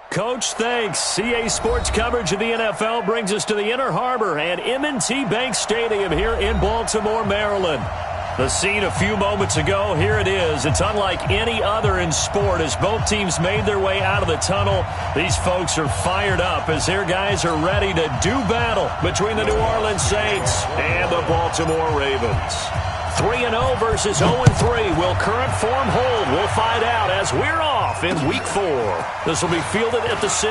Coach, thanks. CA Sports coverage of the NFL brings us to the Inner Harbor and M&T Bank Stadium here in Baltimore, Maryland. The scene a few moments ago, here it is. It's unlike any other in sport as both teams made their way out of the tunnel. These folks are fired up as their guys are ready to do battle between the New Orleans Saints and the Baltimore Ravens. 3-0 versus 0-3. Will current form hold? We'll find out as we're off in Week 4. This will be fielded at the 6.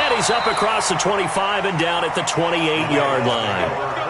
And he's up across the 25 and down at the 28-yard line.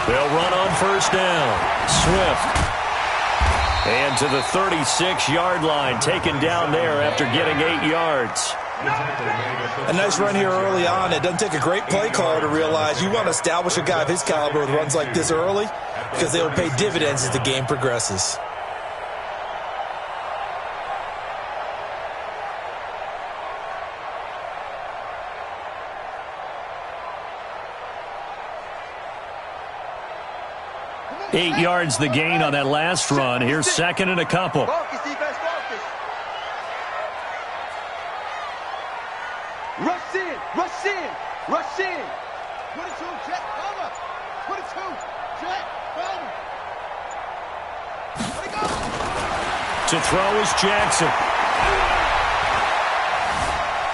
They'll run on first down. Swift. And to the 36-yard line, taken down there after getting 8 yards. A nice run here early on. It doesn't take a great play caller to realize you want to establish a guy of his caliber with runs like this early because they will pay dividends as the game progresses. Eight yards the gain on that last run. Here's second and a couple. Focus, defense, focus. Rush in, rush in, rush in. 22, jet, cover. 22, jet, cover. Let it go. To throw is Jackson.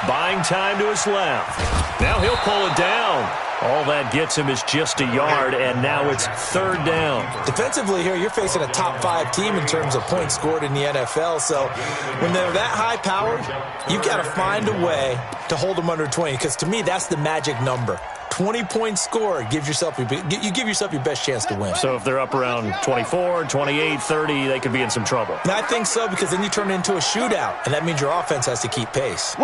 Buying time to his left. Now he'll pull it down. All that gets him is just a yard, and now it's third down. Defensively here, you're facing a top-5 team in terms of points scored in the NFL, so when they're that high-powered, you've got to find a way to hold them under 20, because to me, that's the magic number. 20 points scored, you give yourself your best chance to win. So if they're up around 24, 28, 30, they could be in some trouble. And I think so, because then you turn it into a shootout, and that means your offense has to keep pace.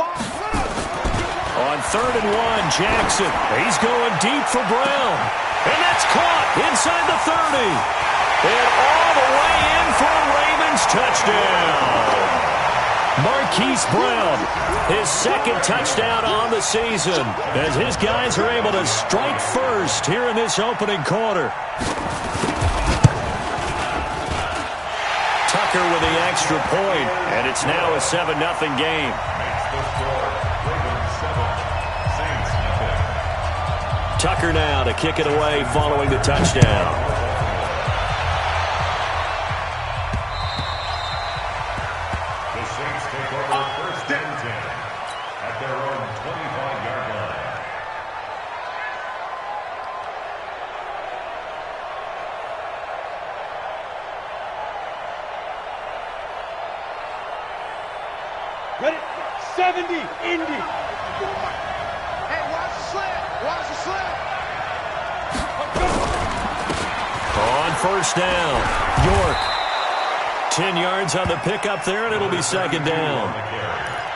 On 3rd and 1, Jackson. He's going deep for Brown. And that's caught inside the 30. And all the way in for a Ravens touchdown. Marquise Brown, his second touchdown on the season, as his guys are able to strike first here in this opening quarter. Tucker with the extra point, and it's now a 7-0 game. Tucker now to kick it away following the touchdown. The Saints take over first and 10 at their own 25-yard line. Ready? 70, Indy. Hey, watch the slant. Watch the slant. On first down, York. 10 yards on the pickup there, and it'll be second down.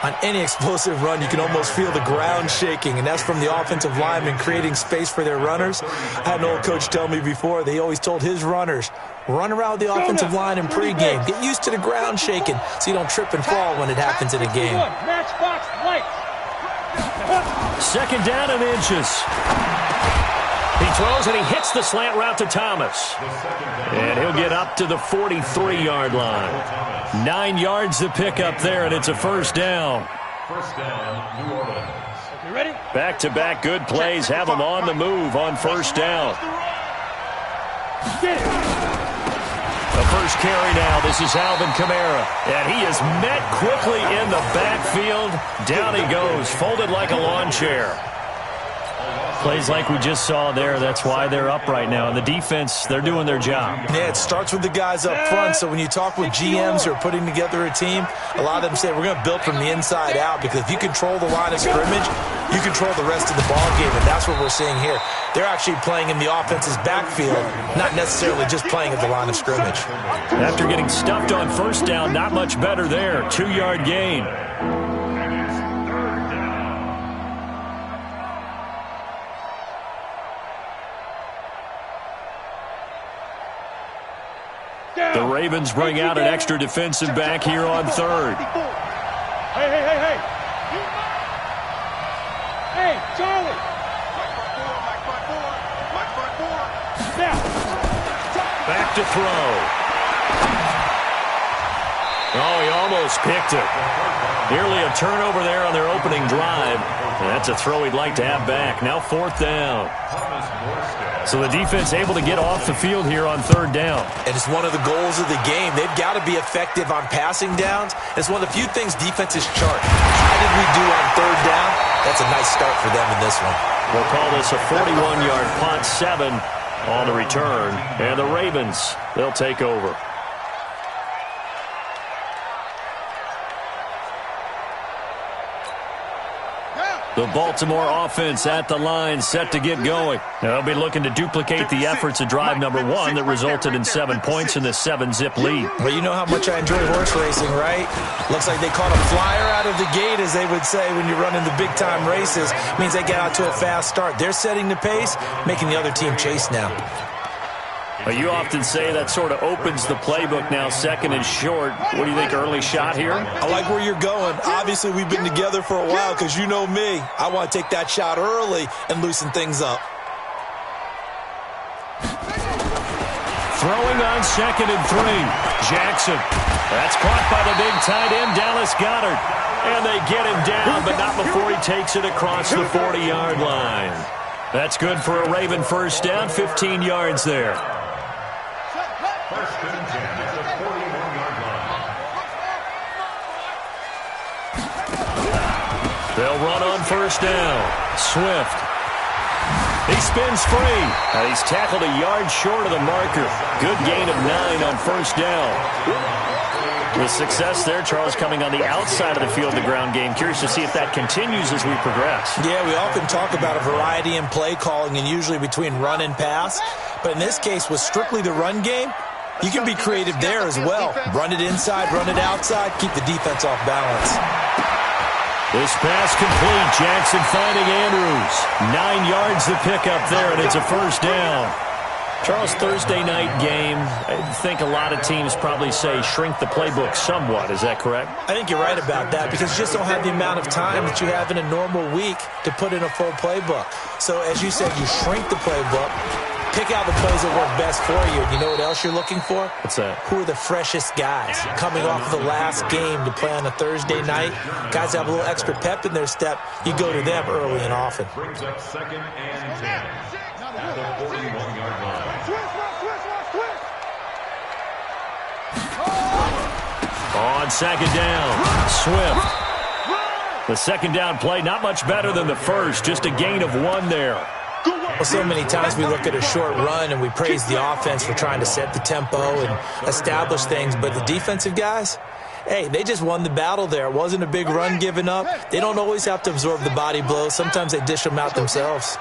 On any explosive run, you can almost feel the ground shaking, and that's from the offensive linemen creating space for their runners. I had an old coach tell me before, they always told his runners, run around the offensive line in pregame. Get used to the ground shaking so you don't trip and fall when it happens in a game. Matchbox lights. Second down and inches. He throws and he hits the slant route to Thomas. And he'll get up to the 43-yard line. 9 yards to pick up there, and it's a first down. First down, New Orleans. You ready? Back-to-back good plays have them on the move on first down. Get it. The first carry now. This is Alvin Kamara. And he is met quickly in the backfield. Down he goes, folded like a lawn chair. Plays like we just saw there. That's why they're up right now. And the defense, they're doing their job. Yeah, it starts with the guys up front. So when you talk with GMs who are putting together a team, a lot of them say we're going to build from the inside out, because if you control the line of scrimmage, you control the rest of the ball game, and that's what we're seeing here. They're actually playing in the offense's backfield, not necessarily just playing at the line of scrimmage. After getting stuffed on first down, not much better there. 2-yard gain. The Ravens bring out an extra defensive back here on third. Hey, hey, hey, hey. Hey, Charlie. Now. Back to throw. Oh, he almost picked it. Nearly a turnover there on their opening drive. And that's a throw he'd like to have back. Now 4th down. So the defense able to get off the field here on 3rd down. And it's one of the goals of the game. They've got to be effective on passing downs. It's one of the few things defenses chart. How did we do on 3rd down? That's a nice start for them in this one. We'll call this a 41-yard punt, 7 on the return. And the Ravens, they'll take over. The Baltimore offense at the line, set to get going. They'll be looking to duplicate the efforts of drive number 1 that resulted in 7 points in the 7-zip lead. Well, you know how much I enjoy horse racing, right? Looks like they caught a flyer out of the gate, as they would say when you're running the big-time races. Means they get out to a fast start. They're setting the pace, making the other team chase now. Well, you often say that sort of opens the playbook now, 2nd and short. What do you think, early shot here? I like where you're going. Obviously, we've been together for a while because you know me. I want to take that shot early and loosen things up. Throwing on 2nd and 3. Jackson. That's caught by the big tight end, Dallas Goedert. And they get him down, but not before he takes it across the 40-yard line. That's good for a Raven first down, 15 yards there. First and 10 at the 41-yard line. They'll run on first down. Swift. He spins free. And he's tackled a yard short of the marker. Good gain of 9 on first down. With success there, Charles, coming on the outside of the field, the ground game. Curious to see if that continues as we progress. Yeah, we often talk about a variety in play calling and usually between run and pass. But in this case, with strictly the run game, you can be creative there as well. Run it inside, run it outside, keep the defense off balance. This pass complete. Jackson finding Andrews. 9 yards to pick up there, and it's a first down. Charles, Thursday night game, I think a lot of teams probably say shrink the playbook somewhat. Is that correct? I think you're right about that because you just don't have the amount of time that you have in a normal week to put in a full playbook. So as you said, you shrink the playbook, pick out the plays that work best for you. And you know what else you're looking for? What's that? Who are the freshest guys coming off of the last game to play on a Thursday night? Guys have a little extra pep in their step. You go to them early and often. Brings up 2nd and 10 at the 41-yard line. On 2nd down, Swift. The 2nd down play, not much better than the first, just a gain of 1 there. Well, so many times we look at a short run and we praise the offense for trying to set the tempo and establish things, but the defensive guys, hey, they just won the battle there. It wasn't a big run given up. They don't always have to absorb the body blows. Sometimes they dish them out themselves.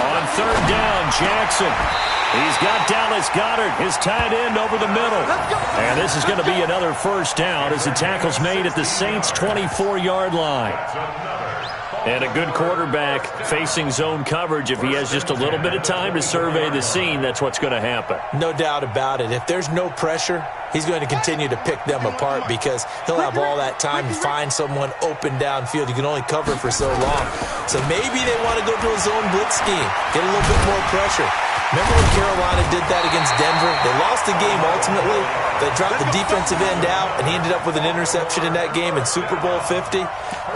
On 3rd down, Jackson. He's got Dallas Goedert, his tight end, over the middle. And this is going to be another first down as the tackle's made at the Saints' 24-yard line. And a good quarterback facing zone coverage. If he has just a little bit of time to survey the scene, that's what's going to happen. No doubt about it. If there's no pressure, he's going to continue to pick them apart because he'll have all that time to find someone open downfield. You can only cover for so long. So maybe they want to go to a zone blitz scheme, get a little bit more pressure. Remember when Carolina did that against Denver? They lost the game ultimately. They dropped the defensive end out, and he ended up with an interception in that game in Super Bowl 50.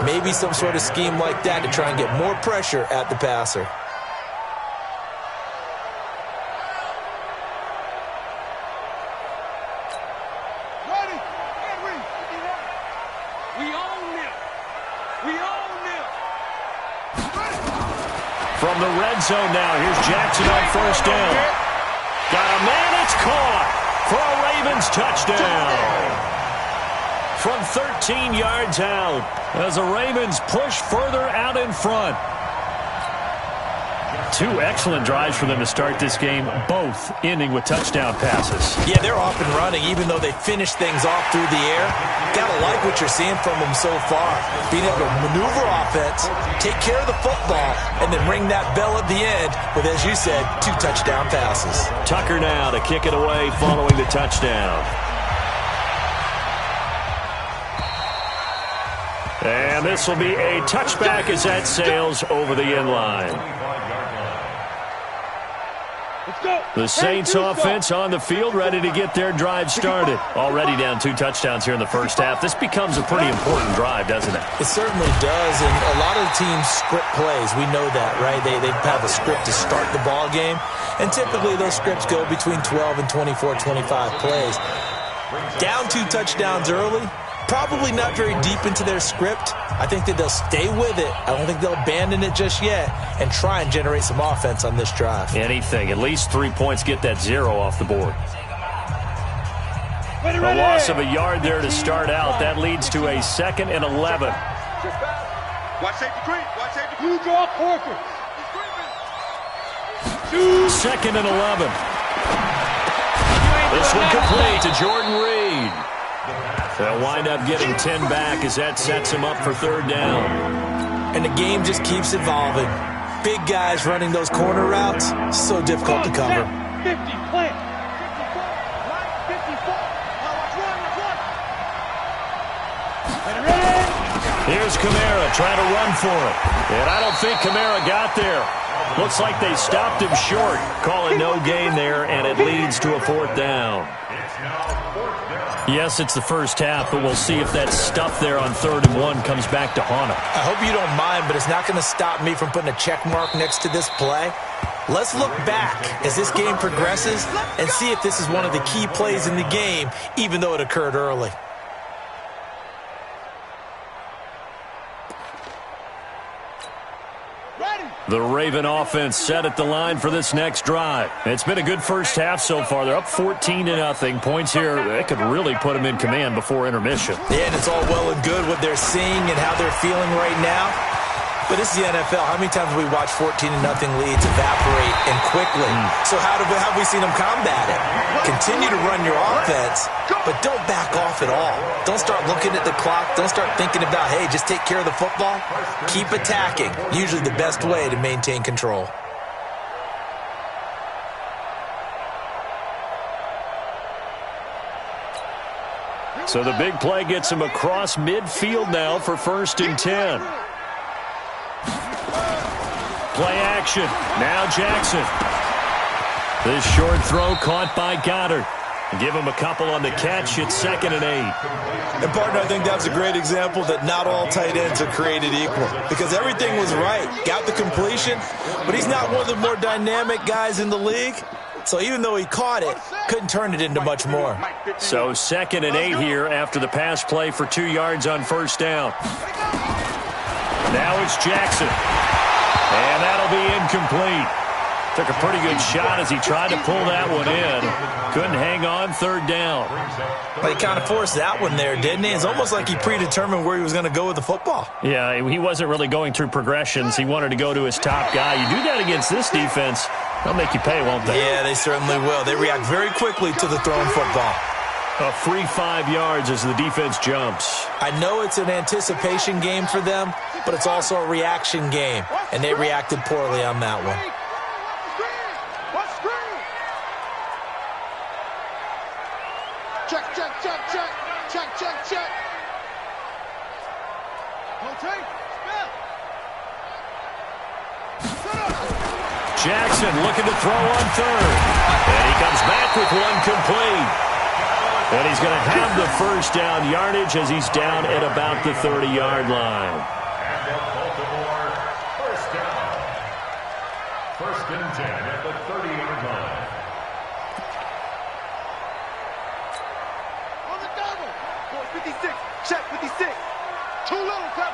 Maybe some sort of scheme like that to try and get more pressure at the passer. From the red zone now, here's Jackson on first down. Got a man, it's caught for a Ravens touchdown. from 13 yards out as the Ravens push further out in front. Two excellent drives for them to start this game, both ending with touchdown passes. Yeah, they're off and running, even though they finish things off through the air. Gotta like what you're seeing from them so far. Being able to maneuver offense, take care of the football, and then ring that bell at the end with, as you said, 2 touchdown passes. Tucker now to kick it away following the touchdown. And this will be a touchback as that sails over the end line. The Saints offense on the field, ready to get their drive started. Already down 2 touchdowns here in the first half. This becomes a pretty important drive, doesn't it? It certainly does, and a lot of the teams script plays. We know that, right? They have a script to start the ball game, and typically those scripts go between 12 and 24, 25 plays. Down 2 touchdowns early, probably not very deep into their script. I think that they'll stay with it. I don't think they'll abandon it just yet and try and generate some offense on this drive. Anything. At least 3 points, get that 0 off the board. A loss of a yard there to start out. That leads to a 2nd and 11. Watch safety creep. Watch safety creep. Draw Parker. 2nd and 11. This one complete to Jordan Reed. They'll wind up getting 10 back as that sets him up for 3rd down. And the game just keeps evolving. Big guys running those corner routes, so difficult to cover. 50, plant. 54, right, 54. Here's Kamara trying to run for it. And I don't think Kamara got there. Looks like they stopped him short. Calling no gain there, and it leads to a 4th down. Yes, it's the first half, but we'll see if that stuff there on 3rd and 1 comes back to haunt him. I hope you don't mind, but it's not going to stop me from putting a check mark next to this play. Let's look back as this game progresses and see if this is one of the key plays in the game, even though it occurred early. The Raven offense set at the line for this next drive. It's been a good first half so far. They're up 14-0. Points here, they could really put them in command before intermission. Yeah, and it's all well and good what they're seeing and how they're feeling right now. But this is the NFL. How many times have we watched 14-0 leads evaporate and quickly? So how have we seen them combat it? Continue to run your offense, but don't back off at all. Don't start looking at the clock. Don't start thinking about, hey, just take care of the football. Keep attacking. Usually the best way to maintain control. So the big play gets him across midfield now for 1st and 10. Play action. Now Jackson. This short throw caught by Goddard. Give him a couple on the catch. It's 2nd and 8. And, partner, I think that's a great example that not all tight ends are created equal. Because everything was right. Got the completion, but he's not one of the more dynamic guys in the league. So even though he caught it, couldn't turn it into much more. So 2nd and 8 here after the pass play for 2 yards on 1st down. Now it's Jackson. And that'll be incomplete. Took a pretty good shot as he tried to pull that one in. Couldn't hang on, 3rd down. But he kind of forced that one there, didn't he? It's almost like he predetermined where he was going to go with the football. Yeah, he wasn't really going through progressions. He wanted to go to his top guy. You do that against this defense, they'll make you pay, won't they? Yeah, they certainly will. They react very quickly to the thrown football. A free 5 yards as the defense jumps. I know it's an anticipation game for them, but it's also a reaction game, and they reacted poorly on that one. Check, check, check, check, check, check, check. Jackson looking to throw on 3rd. And he comes back with one complete. And he's going to have the 1st down yardage as he's down at about the 30-yard line. And the Baltimore 1st down. 1st and 10 at the 30-yard line. On the double. 56. Check 56. Too little, cut.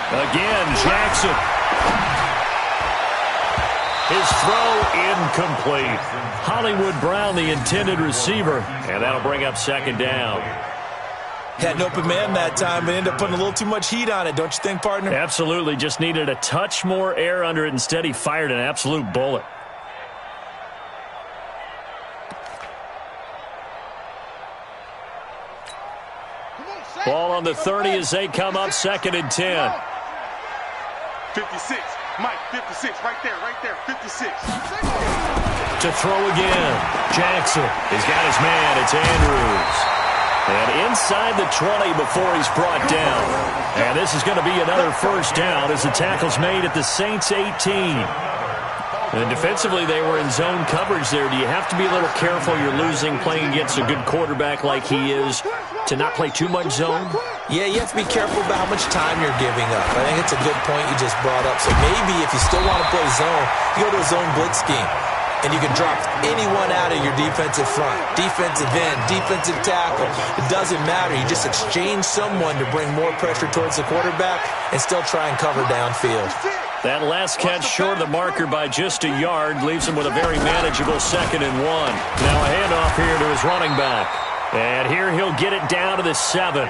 Again, Jackson. His throw incomplete. Hollywood Brown, the intended receiver, and that'll bring up second down. Had an open man that time, but ended up putting a little too much heat on it, don't you think, partner? Absolutely. Just needed a touch more air under it. Instead, he fired an absolute bullet. Ball on the 30 as they come up, 2nd and 10. 56. Mike, 56. Right there, 56. To throw again. Jackson has got his man. It's Andrews. And inside the 20 before he's brought down. And this is going to be another first down as the tackle's made at the Saints 18. And defensively, they were in zone coverage there. Do you have to be a little careful? You're losing playing against a good quarterback like he is to not play too much zone? Yeah, you have to be careful about how much time you're giving up. I think it's a good point you just brought up. So maybe if you still want to play zone, you go to a zone blitz scheme. And you can drop anyone out of your defensive front. Defensive end, defensive tackle. It doesn't matter. You just exchange someone to bring more pressure towards the quarterback and still try and cover downfield. That last catch short of the marker by just a yard leaves him with a very manageable 2nd and 1. Now a handoff here to his running back. And here he'll get it down to the 7.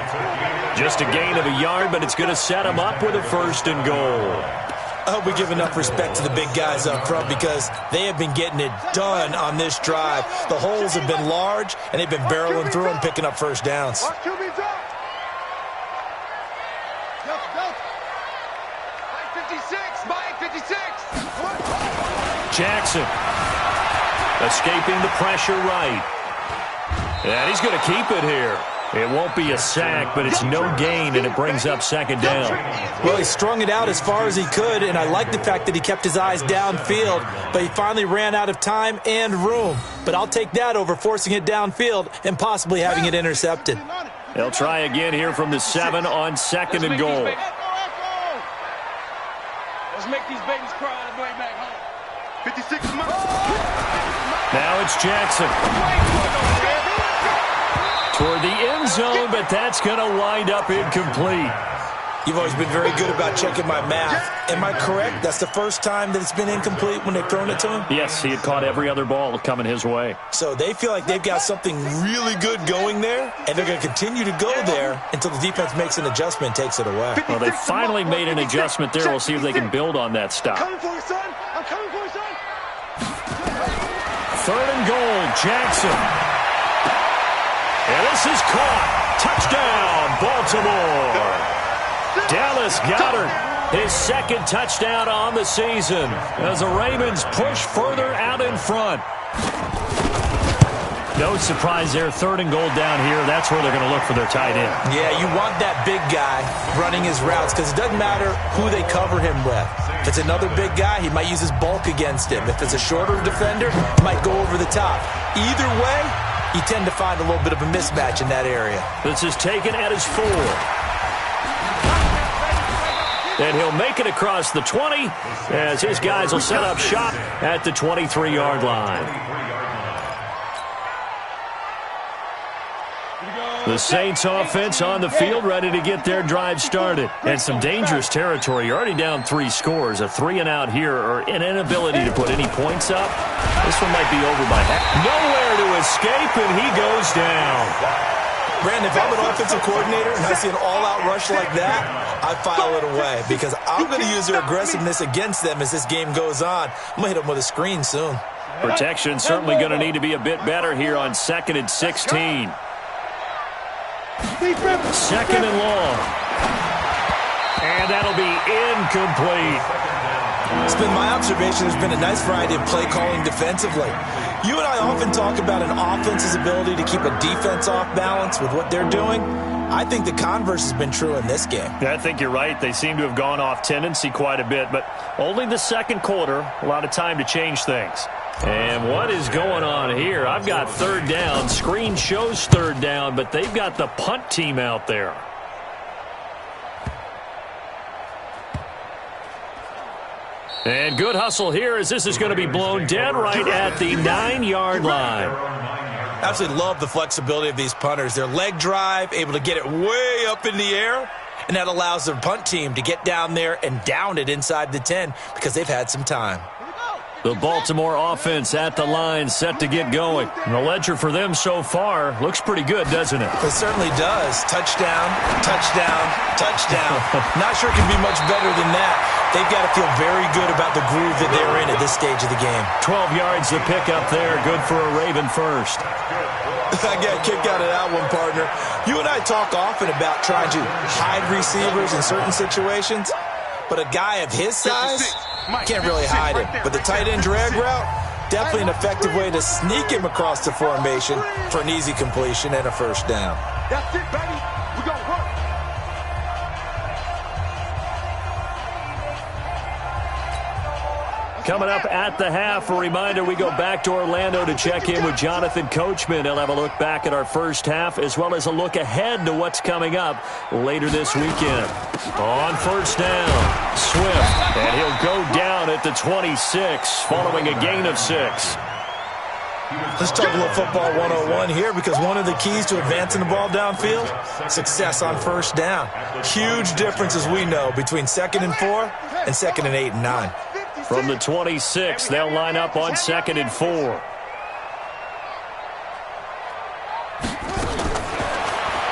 Just a gain of a yard, but it's going to set him up with a 1st and goal. I hope we give enough respect to the big guys up front because they have been getting it done on this drive. The holes have been large, and they've been barreling through them, picking up first downs. Jackson escaping the pressure right. And he's going to keep it here. It won't be a sack, but it's no gain, and it brings up 2nd down. Well, he strung it out as far as he could, and I like the fact that he kept his eyes downfield, but he finally ran out of time and room. But I'll take that over forcing it downfield and possibly having it intercepted. They'll try again here from the 7 on 2nd and goal. Let's make these babies cry on the way back home. 56 Now it's Jackson. Toward the end zone, but that's going to wind up incomplete. You've always been very good about checking my math. Am I correct? That's the first time that it's been incomplete when they've thrown it to him? Yes, he had caught every other ball coming his way. So they feel like they've got something really good going there, and they're going to continue to go there until the defense makes an adjustment and takes it away. Well, they finally made an adjustment there. We'll see if they can build on that stop. I'm coming for you, son. I'm coming for you, son. 3rd and goal, Jackson. And this is caught. Touchdown, Baltimore. Dallas Goedert, his 2nd touchdown on the season as the Ravens push further out in front. No surprise there, 3rd and goal down here. That's where they're going to look for their tight end. Yeah, you want that big guy running his routes because it doesn't matter who they cover him with. If it's another big guy, he might use his bulk against him. If it's a shorter defender, he might go over the top. Either way, you tend to find a little bit of a mismatch in that area. This is taken at his 4. And he'll make it across the 20 as his guys will set up shop at the 23-yard line. The Saints offense on the field ready to get their drive started. And some dangerous territory. You're already down 3 scores. A 3-and-out here or an inability to put any points up. This one might be over by half. Nowhere to escape, and he goes down. Brandon, if I'm an offensive coordinator and I see an all-out rush like that, I file it away because I'm going to use their aggressiveness against them as this game goes on. I'm going to hit them with a screen soon. Protection certainly going to need to be a bit better here on 2nd and 16. 2nd and long. And that'll be incomplete. It's been my observation there's been a nice variety of play calling defensively. You and I often talk about an offense's ability to keep a defense off balance with what they're doing. I think the converse has been true in this game. Yeah, I think you're right. They seem to have gone off tendency quite a bit, but only the 2nd quarter, a lot of time to change things. And what is going on here? I've got 3rd down. Screen shows 3rd down, but they've got the punt team out there. And good hustle here as this is going to be blown dead right at the 9-yard line. Absolutely love the flexibility of these punters. Their leg drive, able to get it way up in the air, and that allows their punt team to get down there and down it inside the 10 because they've had some time. The Baltimore offense at the line, set to get going. And the ledger for them so far looks pretty good, doesn't it? It certainly does. Touchdown, touchdown, touchdown. Not sure it can be much better than that. They've got to feel very good about the groove that they're in at this stage of the game. 12 yards to pick up there. Good for a Raven first. I got a kick out of that one, partner. You and I talk often about trying to hide receivers in certain situations, but a guy of his size can't really hide him. But the tight end drag route, definitely an effective way to sneak him across the formation for an easy completion and a first down. That's it, baby. We're going to work. Coming up at the half, a reminder, we go back to Orlando to check in with Jonathan Coachman. He'll have a look back at our first half as well as a look ahead to what's coming up later this weekend. On first down, Swift, and he'll go down at the 26 following a gain of 6. Let's talk a little football 101 here, because one of the keys to advancing the ball downfield, success on first down. Huge difference, as we know, between 2nd and 4 and 2nd and 8 and 9. From the 26, they'll line up on 2nd and 4.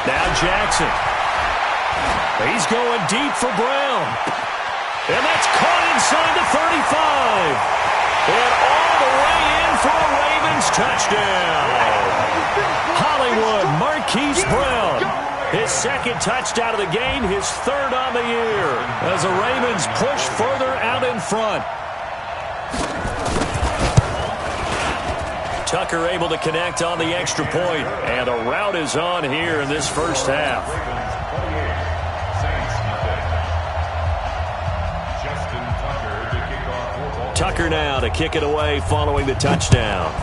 Now Jackson. He's going deep for Brown. And that's caught inside the 35. And all the way in for a Ravens touchdown. Hollywood Marquise Brown. His 2nd touchdown of the game, his 3rd on the year. As the Ravens push further out in front. Tucker able to connect on the extra point, and a route is on here in this first half. Tucker now to kick it away following the touchdown.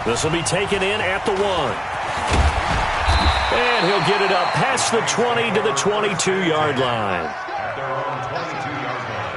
This will be taken in at the 1. And he'll get it up past the 20 to the 22-yard line. At their own 22-yard line.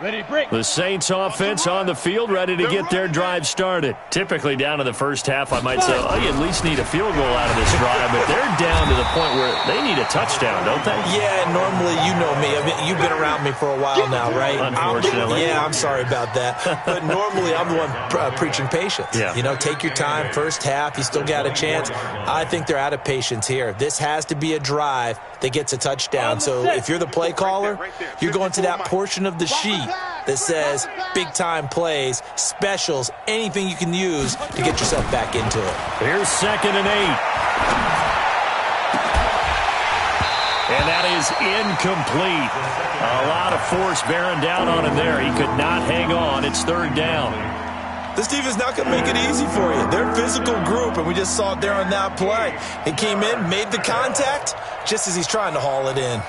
Ready, break. The Saints offense on the field, ready to get their drive started. Typically down to the first half, I might say, oh, you at least need a field goal out of this drive, but they're down to the point where they need a touchdown, don't they? Yeah, normally, you know me. I mean, you've been around me for a while now, right? Unfortunately. I'm sorry about that. But normally, I'm the one preaching patience. Yeah. You know, take your time. First half, you still got a chance. I think they're out of patience here. This has to be a drive that gets a touchdown. So if you're the play caller, you're going to that portion of the sheet that says big-time plays, specials, anything you can use to get yourself back into it. Here's 2nd and 8. And that is incomplete. A lot of force bearing down on him there. He could not hang on. It's 3rd down. This defense not going to make it easy for you. They're a physical group, and we just saw it there on that play. He came in, made the contact, just as he's trying to haul it in.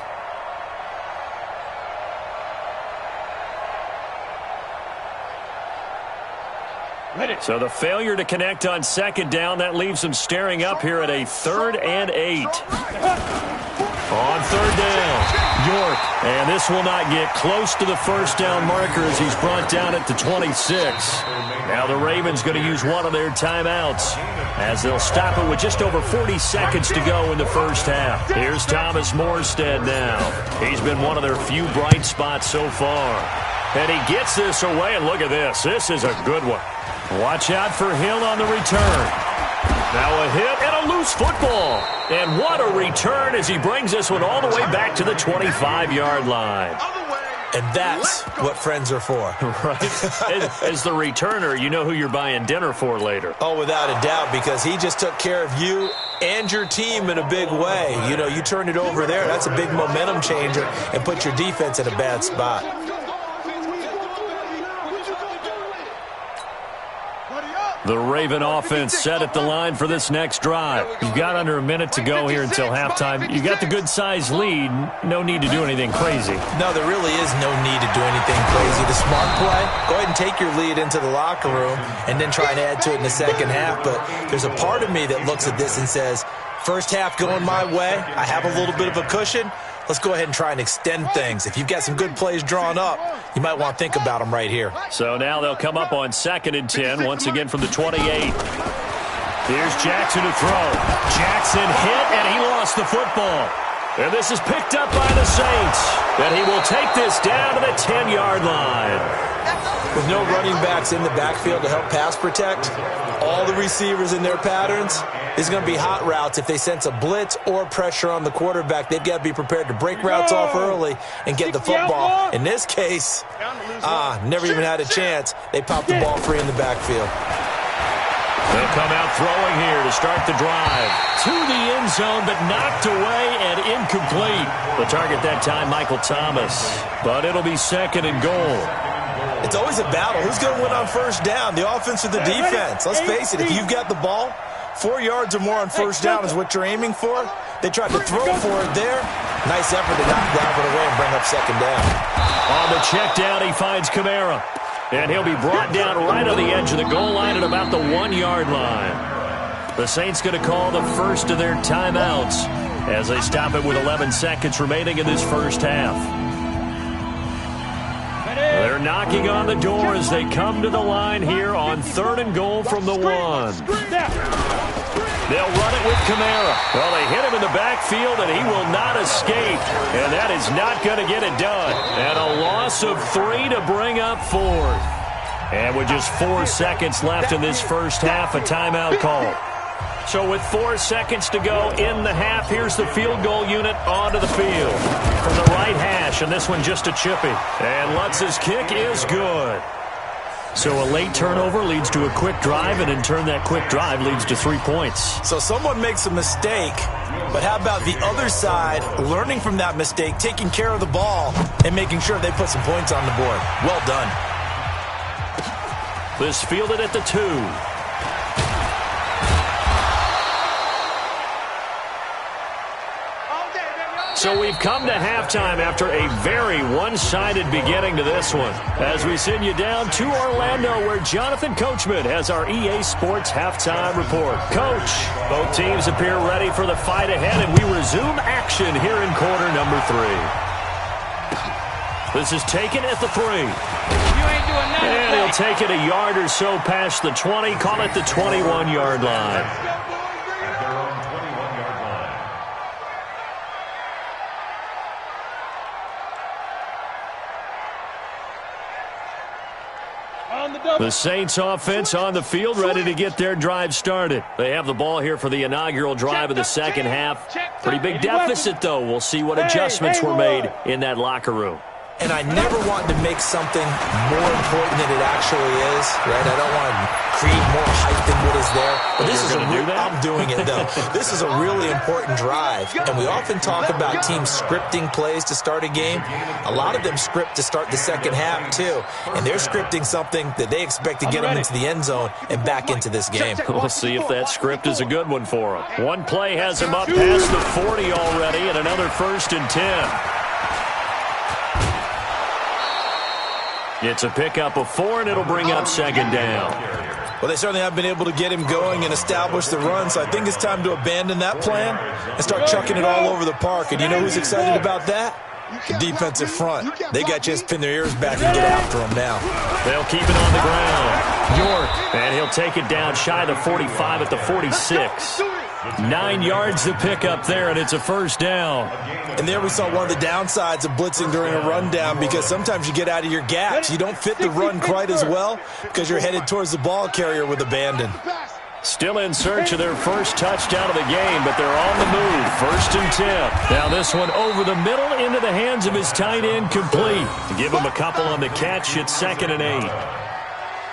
So the failure to connect on 2nd down, that leaves him staring up here at a 3rd and 8. On 3rd down, York. And this will not get close to the first down marker as he's brought down at the 26. Now the Ravens going to use one of their timeouts as they'll stop it with just over 40 seconds to go in the first half. Here's Thomas Morstead now. He's been one of their few bright spots so far. And he gets this away, and look at this. This is a good one. Watch out for Hill on the return. Now a hit and a loose football. And what a return as he brings this one all the way back to the 25-yard line. And that's what friends are for. Right. As the returner, you know who you're buying dinner for later. Oh, without a doubt, because he just took care of you and your team in a big way. You know, you turn it over there, that's a big momentum changer and put your defense in a bad spot. The Raven offense set at the line for this next drive. You've got under a minute to go here until halftime. You got the good-sized lead. No need to do anything crazy. No, there really is no need to do anything crazy. The smart play, go ahead and take your lead into the locker room and then try and add to it in the second half. But there's a part of me that looks at this and says, first half going my way, I have a little bit of a cushion. let's go ahead and try and extend things. If you've got some good plays drawn up, you might want to think about them right here. So now they'll come up on 2nd and 10, once again from the 28. Here's Jackson to throw. Jackson hit, and he lost the football. And this is picked up by the Saints. And he will take this down to the 10-yard line. With no running backs in the backfield to help pass protect, all the receivers in their patterns, it's going to be hot routes. If they sense a blitz or pressure on the quarterback, they've got to be prepared to break routes off early and get the football. In this case, never even had a chance. They popped the ball free in the backfield. They'll come out throwing here to start the drive. To the end zone, but knocked away and incomplete. The target that time, Michael Thomas. But it'll be 2nd and goal. It's always a battle. Who's going to win on first down, the offense or the defense? Let's face it, if you've got the ball, 4 yards or more on first down is what you're aiming for. They tried to throw for it there. Nice effort to knock Galvin away and bring up 2nd down. On the check down, he finds Kamara. And he'll be brought down right on the edge of the goal line at about the 1-yard line. The Saints going to call the first of their timeouts as they stop it with 11 seconds remaining in this first half. They're knocking on the door as they come to the line here on 3rd and goal from the 1. They'll run it with Kamara. Well, they hit him in the backfield, and he will not escape. And that is not going to get it done. And a loss of 3 to bring up 4th. And with just 4 seconds left in this first half, a timeout call. So with 4 seconds to go in the half, here's the field goal unit onto the field. From the right hash, and this one just a chippy. And Lutz's kick is good. So a late turnover leads to a quick drive, and in turn that quick drive leads to 3 points. So someone makes a mistake, but how about the other side learning from that mistake, taking care of the ball, and making sure they put some points on the board? Well done. This fielded at the 2. So we've come to halftime after a very one-sided beginning to this one. As we send you down to Orlando, where Jonathan Coachman has our EA Sports halftime report. Coach, both teams appear ready for the fight ahead, and we resume action here in quarter number 3. This is taken at the 3. And he'll take it a yard or so past the 20, call it the 21-yard line. The Saints offense on the field, ready to get their drive started. They have the ball here for the inaugural drive of the second half. Pretty big deficit, though. We'll see what adjustments were made in that locker room. And I never want to make something more important than it actually is, right? I don't want to create more hype than what is there. But this is I'm doing it, though. This is a really important drive. And we often talk about teams scripting plays to start a game. A lot of them script to start the second half, too. And they're scripting something that they expect to get them into the end zone and back into this game. We'll see if that script is a good one for them. One play has them up past the 40 already, and another 1st and 10. It's a pickup of 4, and it'll bring up 2nd down. Well, they certainly have been able to get him going and establish the run, so I think it's time to abandon that plan and start chucking it all over the park. And you know who's excited about that? The defensive front. They got a chance to pin their ears back and get after him now. They'll keep it on the ground. York, and he'll take it down shy of the 45 at the 46. 9 yards to pick up there, and it's a 1st down. And there we saw one of the downsides of blitzing during a rundown, because sometimes you get out of your gaps. You don't fit the run quite as well because you're headed towards the ball carrier with abandon. Still in search of their first touchdown of the game, but they're on the move. 1st and 10. Now this one over the middle into the hands of his tight end, complete. Give him a couple on the catch. It's 2nd and 8.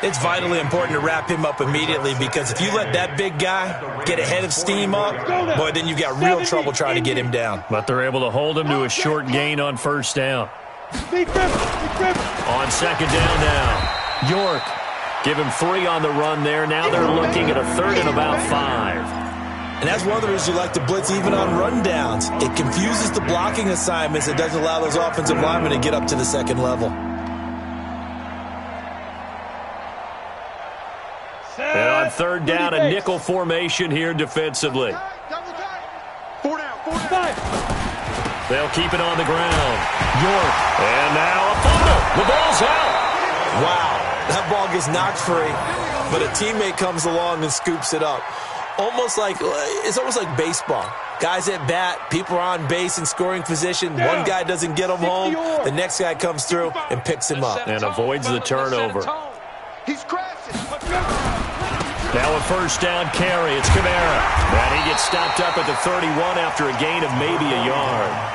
It's vitally important to wrap him up immediately, because if you let that big guy get ahead of steam up, boy, then you've got real trouble trying to get him down. But they're able to hold him to a short gain on 1st down. On 2nd down now, York. Give him 3 on the run there. Now they're looking at a 3rd and about 5. And that's one of the reasons you like to blitz even on rundowns. It confuses the blocking assignments. It doesn't allow those offensive linemen to get up to the 2nd level. And on 3rd down, a nickel formation here defensively. They'll keep it on the ground. York. And now a fumble. The ball's out. Wow. That ball gets knocked free, but a teammate comes along and scoops it up. It's almost like baseball. Guys at bat, people are on base in scoring position. One guy doesn't get him home. The next guy comes through and picks him up. And avoids the turnover. He's crashing. Now a first down carry. It's Kamara. And he gets stopped up at the 31 after a gain of maybe a yard.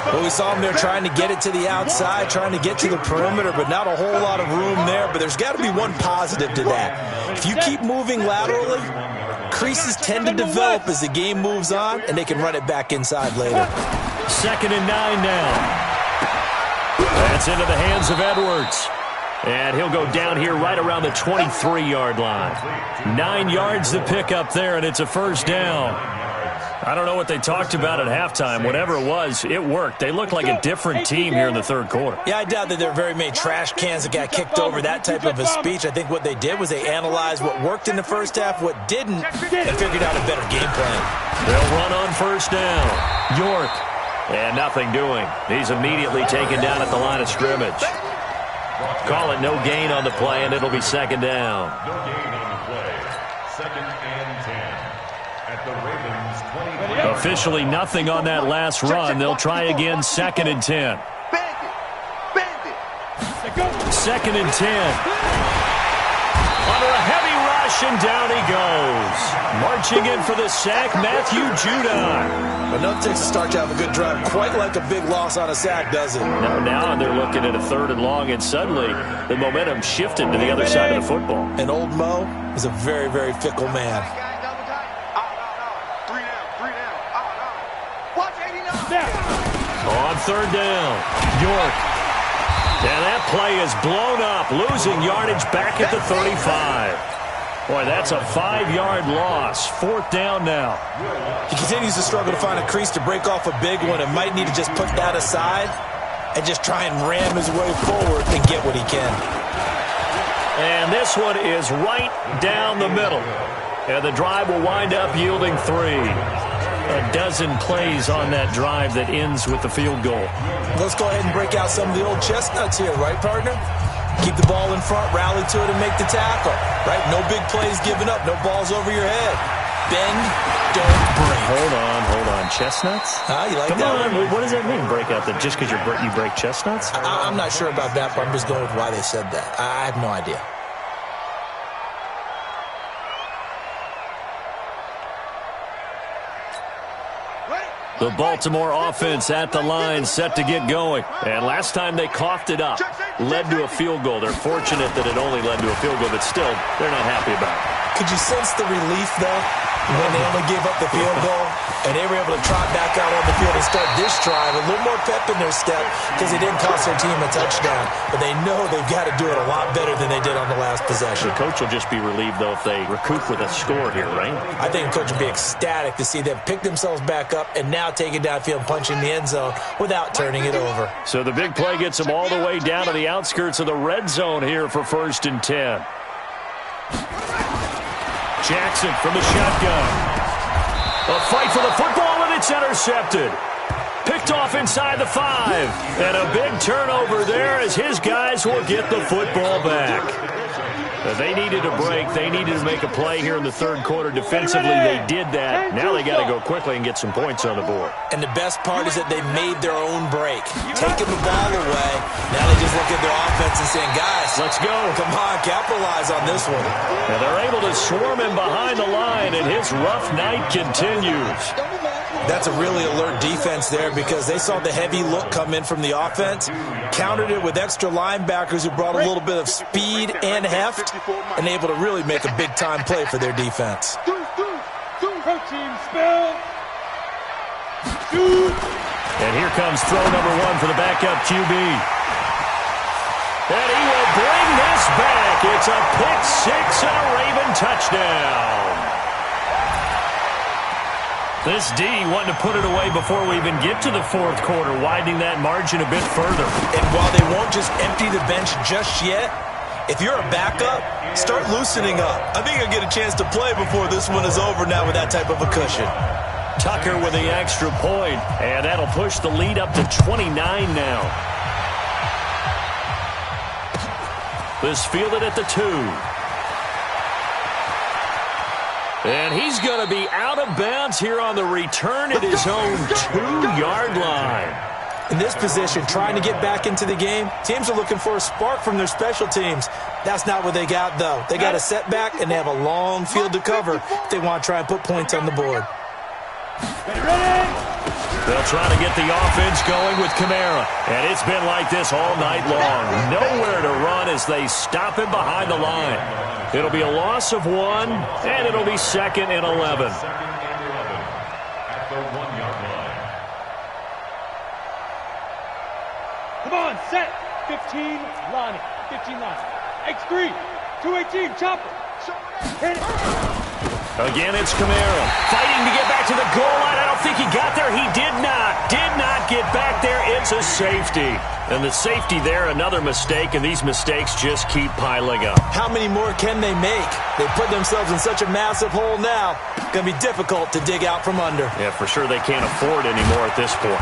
Well, we saw him there trying to get it to the outside, trying to get to the perimeter, but not a whole lot of room there. But there's got to be one positive to that. If you keep moving laterally, creases tend to develop as the game moves on, and they can run it back inside later. 2nd and 9 now. That's into the hands of Edwards. And he'll go down here right around the 23-yard line. 9 yards to pick up there, and it's a first down. I don't know what they talked about at halftime. Whatever it was, it worked. They look like a different team here in the third quarter. Yeah, I doubt that there are very many trash cans that got kicked over, that type of a speech. I think what they did was they analyzed what worked in the first half, what didn't, and figured out a better game plan. They'll run on first down. York. And nothing doing. He's immediately taken down at the line of scrimmage. Call it no gain on the play, and it'll be 2nd down. No gain on the play. 2nd and 10 at the Ravens 20. Officially nothing on that last run. They'll try again, 2nd and 10. 2nd and 10. Under a heavy rush, and down he goes. Marching in for the sack, Matthew Judon. But no takes a start to have a good drive, quite like a big loss on a sack, does it? Now they're looking at a 3rd and long, and suddenly the momentum shifted to the other side of the football. And old Mo is a very, very fickle man. On 3rd down, York. And that play is blown up, losing yardage back at the 35. Boy, that's a 5-yard loss. 4th down now. He continues to struggle to find a crease to break off a big one and might need to just put that aside and just try and ram his way forward and get what he can. And this one is right down the middle. And the drive will wind up yielding 3. A dozen plays on that drive that ends with the field goal. Let's go ahead and break out some of the old chestnuts here, right, partner? Keep the ball in front, rally to it, and make the tackle, right? No big plays given up, no balls over your head. Bend, don't break. Hold on. Chestnuts? You like Come that? on, what does that mean, break out? That just because you break chestnuts? I'm not sure about that, but I'm just going with why they said that. I have no idea. The Baltimore offense at the line, set to get going. And last time they coughed it up, led to a field goal. They're fortunate that it only led to a field goal, but still, they're not happy about it. Could you sense the relief, though, when they only gave up the field goal and they were able to trot back out on the field and start this drive? A little more pep in their step because they didn't cost their team a touchdown. But they know they've got to do it a lot better than they did on the last possession. The coach will just be relieved, though, if they recoup with a score here, right? I think the coach will be ecstatic to see them pick themselves back up and now take it downfield and punch in the end zone without turning it over. So the big play gets them all the way down to the outskirts of the red zone here for 1st and 10. Jackson from the shotgun. A fight for the football, and it's intercepted. Picked off inside the 5. And a big turnover there as his guys will get the football back. They needed a break. They needed to make a play here in the 3rd quarter. Defensively, they did that. Now they got to go quickly and get some points on the board. And the best part is that they made their own break. Taking the ball away. Now they just look at their offense and saying, guys, let's go. Come on, capitalize on this one. Now they're able to swarm him behind the line, and his rough night continues. That's a really alert defense there because they saw the heavy look come in from the offense, countered it with extra linebackers who brought a little bit of speed and heft, and able to really make a big-time play for their defense. And here comes throw number 1 for the backup QB. And he will bring this back. It's a pick 6 and a Raven touchdown. This D wanting to put it away before we even get to the 4th quarter, widening that margin a bit further. And while they won't just empty the bench just yet, if you're a backup, start loosening up. I think you'll get a chance to play before this one is over now with that type of a cushion. Tucker with the extra point, and that'll push the lead up to 29 now. This fielded at the 2. And he's going to be out of bounds here on the return at his own 2-yard line. In this position, trying to get back into the game, teams are looking for a spark from their special teams. That's not what they got, though. They got a setback, and they have a long field to cover if they want to try and put points on the board. They'll try to get the offense going with Kamara. And it's been like this all night long. Nowhere to run as they stop him behind the line. It'll be a loss of 1, and it'll be 2nd and 11. At the 1-yard line. Come on, set. 15, line. 15, line. X3, 218, chopper. Hit it. Again, it's Kamara fighting to get back to the goal line. I don't think he got there. He did not get back there. It's a safety. And the safety there, another mistake, and these mistakes just keep piling up. How many more can they make? They put themselves in such a massive hole now. It's going to be difficult to dig out from under. Yeah, for sure they can't afford anymore at this point.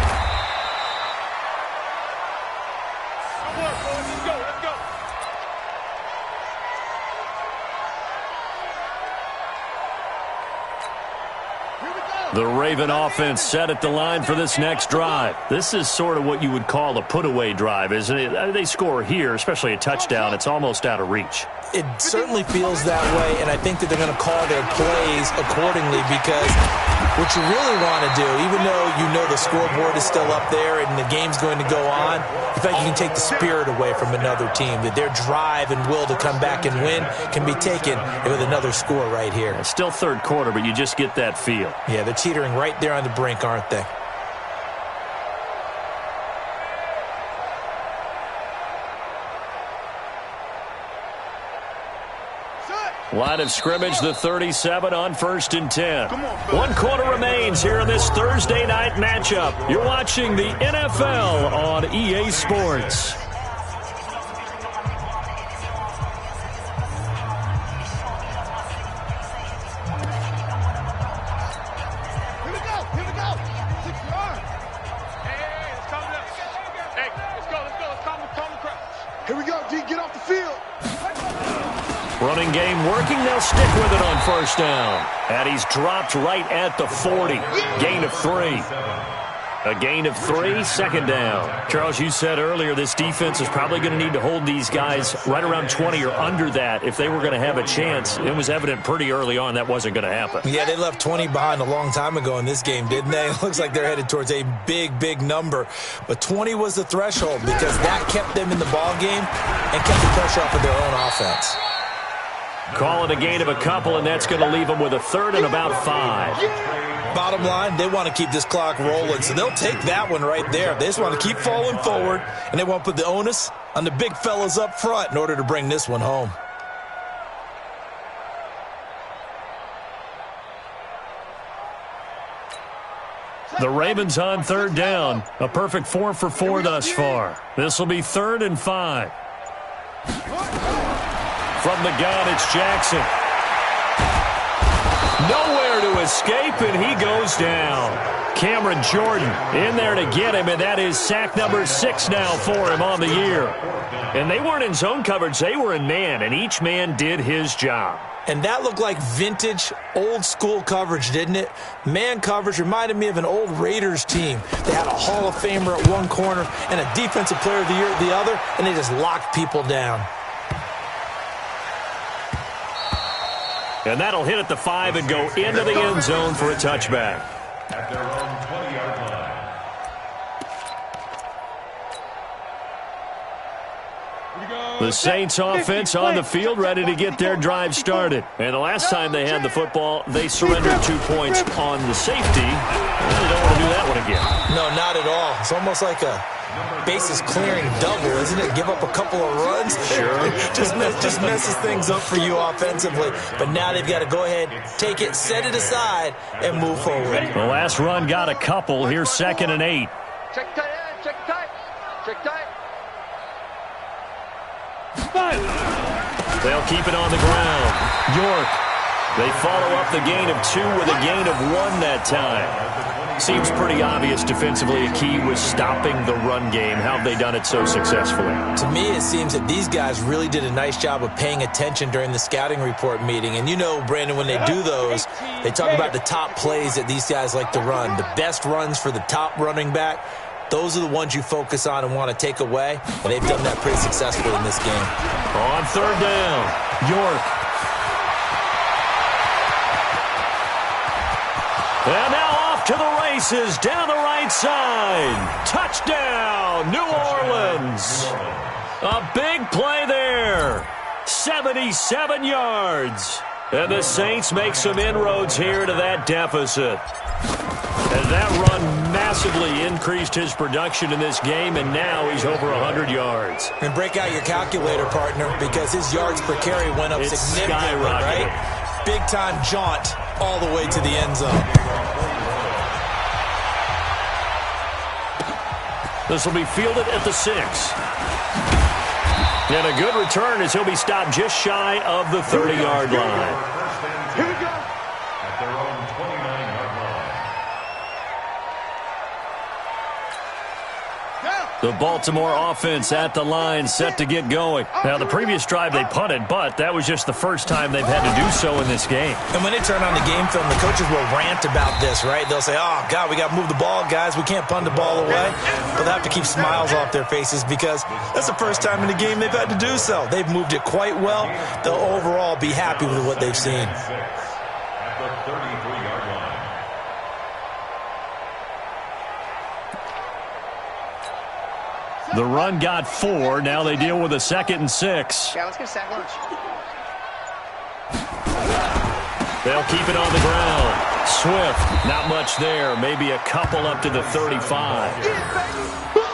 The Raven offense set at the line for this next drive. This is sort of what you would call a put-away drive, isn't it? They score here, especially a touchdown. It's almost out of reach. It certainly feels that way, and I think that they're going to call their plays accordingly because what you really want to do, even though you know the scoreboard is still up there and the game's going to go on, in fact, you can take the spirit away from another team, that their drive and will to come back and win can be taken with another score right here. It's still third quarter, but you just get that feel. Yeah, they're teetering right there on the brink, aren't they? Line of scrimmage, the 37 on 1st and 10. 1 quarter remains here in this Thursday night matchup. You're watching the NFL on EA Sports. Here we go, D. Get off the field. Running game working. They'll stick with it on 1st down. And he's dropped right at the 40. Gain of 3. A gain of 3, 2nd down. Charles, you said earlier this defense is probably going to need to hold these guys right around 20 or under that if they were going to have a chance. It was evident pretty early on that wasn't going to happen. Yeah, they left 20 behind a long time ago in this game, didn't they? It looks like they're headed towards a big, big number. But 20 was the threshold because that kept them in the ball game and kept the pressure off of their own offense. Call it a gain of a couple, and that's going to leave them with a 3rd and about 5. Bottom line, they want to keep this clock rolling, so they'll take that one right there. They just want to keep falling forward, and they want to put the onus on the big fellas up front in order to bring this one home. The Ravens on 3rd down. A perfect 4 for 4 thus far. This will be 3rd and 5. From the gun, it's Jackson. Nowhere to escape, and he goes down. Cameron Jordan in there to get him, and that is sack number 6 now for him on the year. And they weren't in zone coverage. They were in man, and each man did his job. And that looked like vintage, old-school coverage, didn't it? Man coverage reminded me of an old Raiders team. They had a Hall of Famer at one corner and a Defensive Player of the Year at the other, and they just locked people down. And that'll hit at the 5 and go into the end zone for a touchback. At their own 20-yard line. The Saints offense on the field, ready to get their drive started. And the last time they had the football, they surrendered 2 points on the safety. And they don't want to do that one again. No, not at all. It's almost like a bases clearing double, isn't it? Give up a couple of runs. Sure. just messes things up for you offensively. But now they've got to go ahead, take it, set it aside, and move forward. The last run got a couple. Here's 2nd and 8. Check tight end, check tight. Check tight. They'll keep it on the ground. York They follow up the gain of 2 with a gain of 1 that time. Seems pretty obvious defensively a key was stopping the run game. How have they done it so successfully? To me, it seems that these guys really did a nice job of paying attention during the scouting report meeting. And you know, Brandon, when they do those, they talk about the top plays that these guys like to run. The best runs for the top running back, those are the ones you focus on and want to take away. And they've done that pretty successfully in this game. On 3rd down, York. And now off to the races down the right side. Touchdown, New Orleans. A big play there. 77 yards. And the Saints make some inroads here to that deficit. As that run massively increased his production in this game, and now he's over 100 yards. And break out your calculator, partner, because his yards per carry went up significantly, right? Big-time jaunt all the way to the end zone. This will be fielded at the 6. And a good return as he'll be stopped just shy of the 30-yard line. Here we go. At their own 29-yard line. The Baltimore offense at the line, set to get going. Now, the previous drive they punted, but that was just the first time they've had to do so in this game. And when they turn on the game film, the coaches will rant about this, right? They'll say, oh, God, we got to move the ball, guys. We can't punt the ball away. But they have to keep smiles off their faces because that's the first time in the game they've had to do so. They've moved it quite well. They'll overall be happy with what they've seen. At the 33-yard line. The run got 4. Now they deal with a 2nd and 6. Yeah, let's get a sack lunch. They'll keep it on the ground. Swift, not much there. Maybe a couple up to the 35.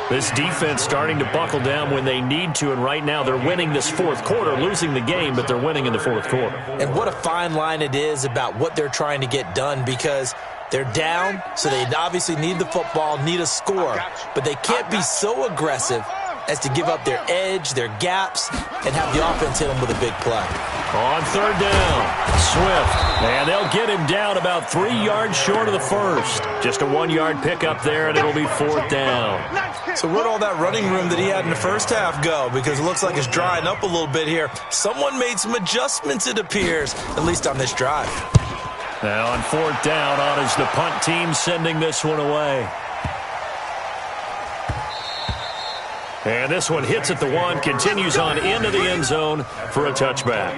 This defense starting to buckle down when they need to, and right now they're winning this 4th quarter, losing the game, but they're winning in the 4th quarter. And what a fine line it is about what they're trying to get done, because they're down, so they obviously need the football, need a score, but they can't be so aggressive as to give up their edge, their gaps, and have the offense hit them with a big play. On 3rd down, Swift, and they'll get him down about 3 yards short of the 1st. Just a 1-yard pickup there, and it'll be 4th down. So where'd all that running room that he had in the first half go? Because it looks like it's drying up a little bit here. Someone made some adjustments, it appears, at least on this drive. Now on 4th down, on is the punt team sending this one away. And this one hits at the 1, continues on into the end zone for a touchback.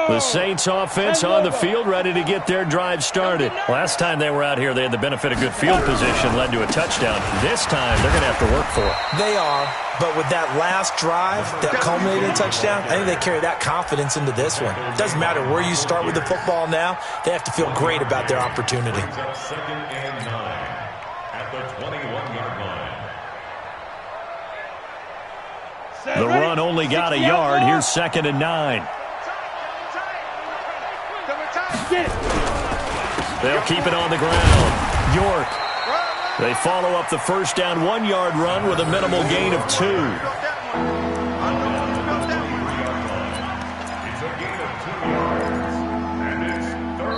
The Saints offense on the field, ready to get their drive started. Last time they were out here, they had the benefit of good field position, led to a touchdown. This time, they're going to have to work for it. They are, but with that last drive, that culminating touchdown, I think they carry that confidence into this one. It doesn't matter where you start with the football now, they have to feel great about their opportunity. 2nd and 9 at the 21-yard line. The run only got a yard. Here's 2nd and 9. They'll keep it on the ground. York. They follow up the 1st down 1-yard run with a minimal gain of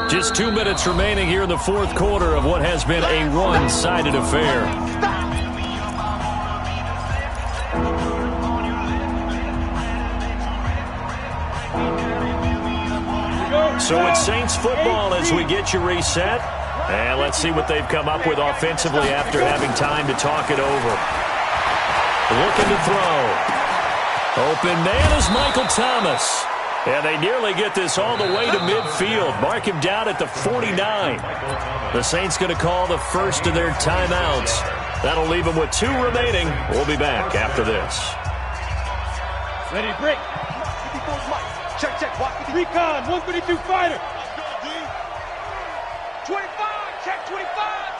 2. Just 2 minutes remaining here in the 4th quarter of what has been a one-sided affair. So it's Saints football as we get you reset. And let's see what they've come up with offensively after having time to talk it over. Looking to throw. Open man is Michael Thomas. And they nearly get this all the way to midfield. Mark him down at the 49. The Saints going to call the first of their timeouts. That'll leave them with 2 remaining. We'll be back after this. Ready, break. 54's Mike. Check, check. Walk with the recon. 132 fighter. 25. Check 25.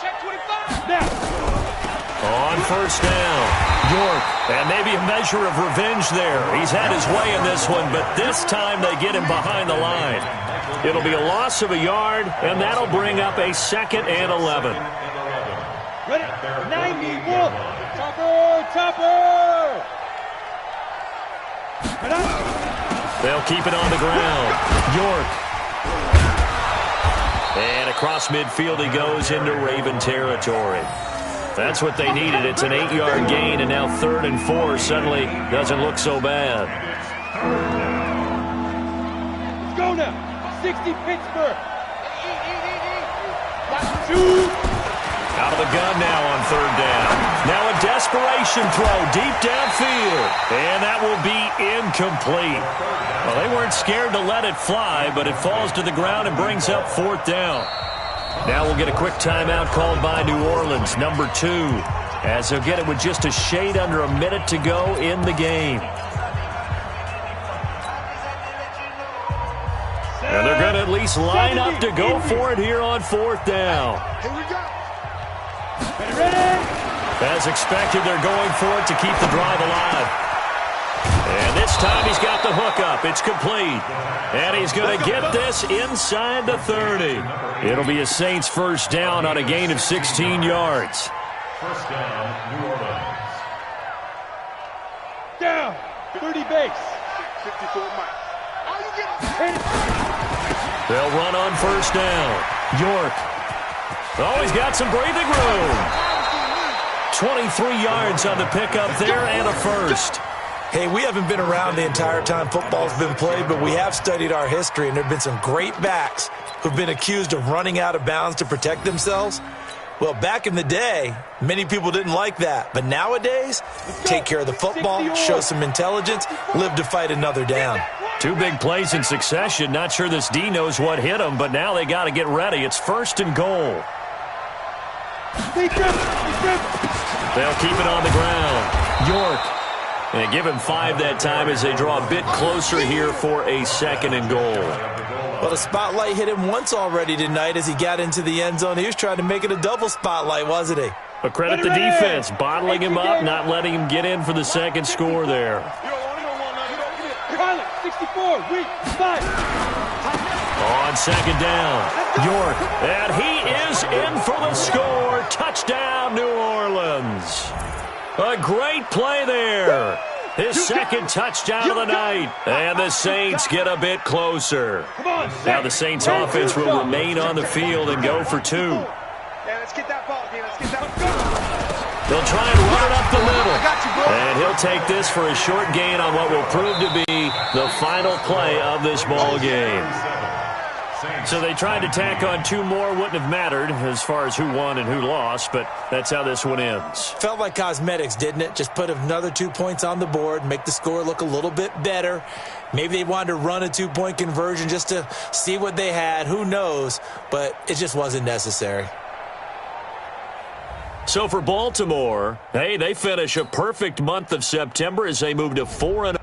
Check 25. Now. On 1st down, York. And maybe a measure of revenge there. He's had his way in this one, but this time they get him behind the line. It'll be a loss of a yard, and that'll bring up a 2nd and 11. Ready? 91. Chopper. on, Chopper! They'll keep it on the ground. York. And across midfield he goes into Raven territory. That's what they needed. It's an 8-yard gain, and now 3rd and 4 suddenly doesn't look so bad. Let's go now. 60 Pittsburgh. Shoot. Out of the gun now on 3rd down. Now a desperation throw deep downfield. And that will be incomplete. Well, they weren't scared to let it fly, but it falls to the ground and brings up 4th down. Now we'll get a quick timeout called by New Orleans, number 2, as they'll get it with just a shade under a minute to go in the game. And they're going to at least line up to go for it here on 4th down. Here we go. Ready? As expected, they're going for it to keep the drive alive. And this time he's got the hook up. It's complete. And he's going to get this inside the 30. It'll be a Saints 1st down on a gain of 16 yards. 1st down, New Orleans. Down. 30 base. 54 miles. They'll run on 1st down. York. Oh, he's got some breathing room. 23 yards on the pickup there and a 1st. Hey, we haven't been around the entire time football's been played, but we have studied our history, and there have been some great backs who've been accused of running out of bounds to protect themselves. Well, back in the day, many people didn't like that. But nowadays, take care of the football, show some intelligence, live to fight another down. 2 big plays in succession. Not sure this D knows what hit him, but now they got to get ready. It's 1st and goal. They'll keep it on the ground. York. And give him 5 that time as they draw a bit closer here for a 2nd and goal. Well, the spotlight hit him once already tonight as he got into the end zone. He was trying to make it a double spotlight, wasn't he? But credit the defense, bottling him up, not letting him get in for the 2nd score there. 64, weak, 5. On 2nd down, York. And he is in for the score. Touchdown, New Orleans. A great play there. His 2nd touchdown of the night. And the Saints get a bit closer. Now the Saints offense will remain on the field and go for 2. Yeah, let's get that ball, dude. Let's get that ball. They'll try and run it up the middle. And he'll take this for a short gain on what will prove to be the final play of this ball game. So they tried to tack on 2 more. Wouldn't have mattered as far as who won and who lost, but that's how this one ends. Felt like cosmetics, didn't it? Just put another 2 points on the board, make the score look a little bit better. Maybe they wanted to run a 2-point conversion just to see what they had. Who knows? But it just wasn't necessary. So for Baltimore, hey, they finish a perfect month of September as they move to 4-0.